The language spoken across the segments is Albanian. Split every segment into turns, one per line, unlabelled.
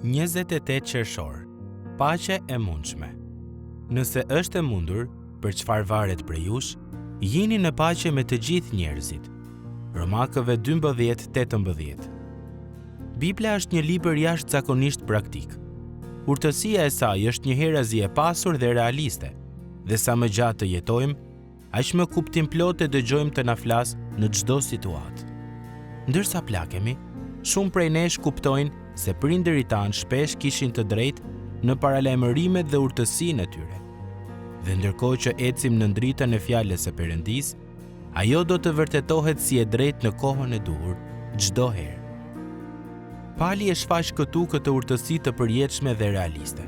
28 qershor. Paqe e mundshme. Nëse është e mundur, për çfarë varet prej jush, jini në paqe me të gjithë njerëzit. Romakëve 12:18. Bibla është një libër jashtëzakonisht praktik. Urtësia e saj është një herazi e pasur dhe realiste, dhe sa më gjatë të jetojmë, aq më kuptimplot e dëgjojmë të na flas në çdo situatë. Ndërsa plakemi, shumë prej nesh kuptojnë se prindërit tanë shpesh kishin të drejtë në paralajmërimet dhe urtësinë e tyre. Dhe ndërkohë që ecim në dritën e fjalës së Perëndis, ajo do të vërtetohet si e drejtë në kohën e duhur, çdo herë. Pali e shfaq këtu këtë urtësi të përjetshme dhe realiste.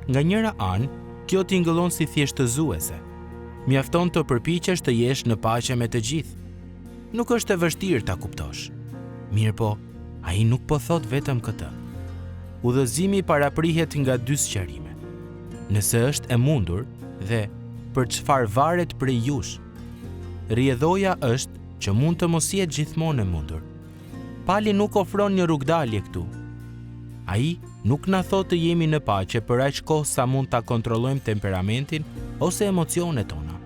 Nga njëra anë, kjo tingëllon si thjeshtëzuese. Mjafton të përpiqesh të jesh në paqe me të gjithë. Nuk është e vështirë ta kuptosh. Mirë po, ai nuk po thot vetëm këtë. Udhëzimi paraprihet nga dy sqarime. Nëse është e mundur dhe për çfarë varet prej jush. Rrjedhoja është që mund të mos jetë gjithmonë e mundur. Pali nuk ofron një rrugdalje këtu. Ai nuk na thotë të jemi në paqe për aq kohë sa mund ta kontrollojmë temperamentin ose emocionet tona.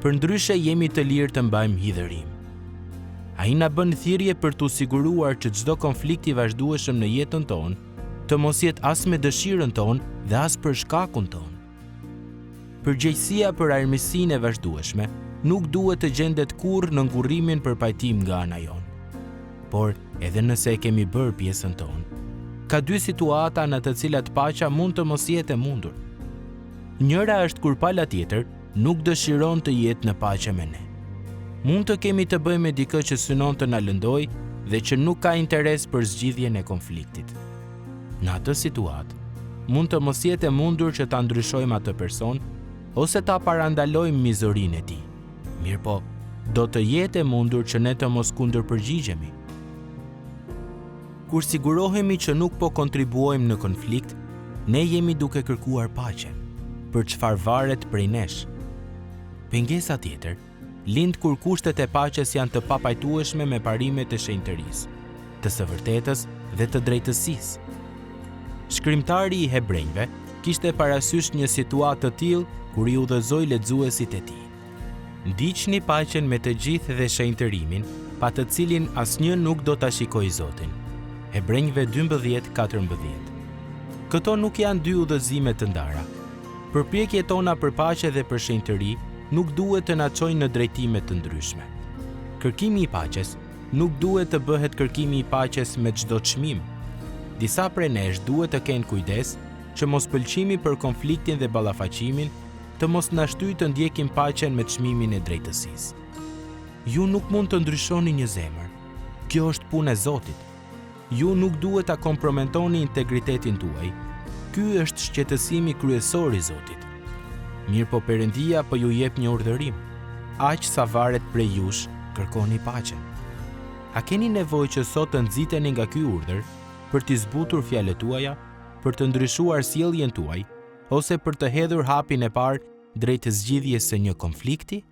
Përndryshe jemi të lirë të mbajmë hidhërim. Ai na bën thirrje për t'u siguruar që çdo konflikt i vazhdueshëm në jetën tonë të mos jetë as me dëshirën tonë dhe as për shkakun tonë. Përgjegjësia për armiqsinë e vazhdueshme nuk duhet të gjendet kurrë në ngurrimin për pajtim nga ana jonë. Por edhe nëse e kemi bërë pjesën tonë, ka dy situata në të cilat paqja mund të mos jetë e mundur. Njëra është kur pala tjetër nuk dëshiron të jetë në paqe me ne. Mund të kemi të bëjmë me dikë që synon të na lëndojë dhe që nuk ka interes për zgjidhjen e konfliktit. Në atë situatë, mund të mos jetë e mundur që ta ndryshojmë atë person ose ta parandalojmë mizorinë e tij. Mirëpo, do të jetë e mundur që ne të mos kundërpërgjigjemi. Kur sigurohemi që nuk po kontribuojmë në konflikt, ne jemi duke kërkuar paqe, për çfarë varet prej nesh. Pengesa tjetër lind kur kushtet e paqes janë të papajtueshme me parimet e shenjtërisë, të së vërtetës dhe të drejtësisë. Shkrimtari i Hebrejve kishte parasysh një situatë të tillë kur i udhëzoi lexuesit e tij. Ndiqni paqen me të gjithë dhe shenjtërimin, pa të cilin asnjë nuk do ta shikojë Zotin. Hebrejve 12:14. Këto nuk janë dy udhëzime të ndara. Përpjekjet tona për paqe dhe për shenjtëri nuk duhet të na çojnë në drejtime të ndryshme. Kërkimi i paqes nuk duhet të bëhet kërkimi i paqes me çdo çmim. Disa prej nesh duhet të kenë kujdes që mos pëlqimi për konfliktin dhe ballafaqimin të mos na shtyjë të ndjekim paqen me çmimin e drejtësisë. Ju nuk mund të ndryshoni një zemër. Kjo është punë e Zotit. Ju nuk duhet ta komprometoni integritetin tuaj. Ky është shqetësimi kryesor i Zotit. Mirëpo Perëndia po ju jep një urdhërim. Aq sa varet prej jush, kërkoni paqen. A keni nevojë që sot të nxiteni nga ky urdhër për t'i zbutur fjalët tuaja, për të ndryshuar sjelljen tuaj, ose për të hedhur hapin e parë drejt zgjidhjes së një konflikti?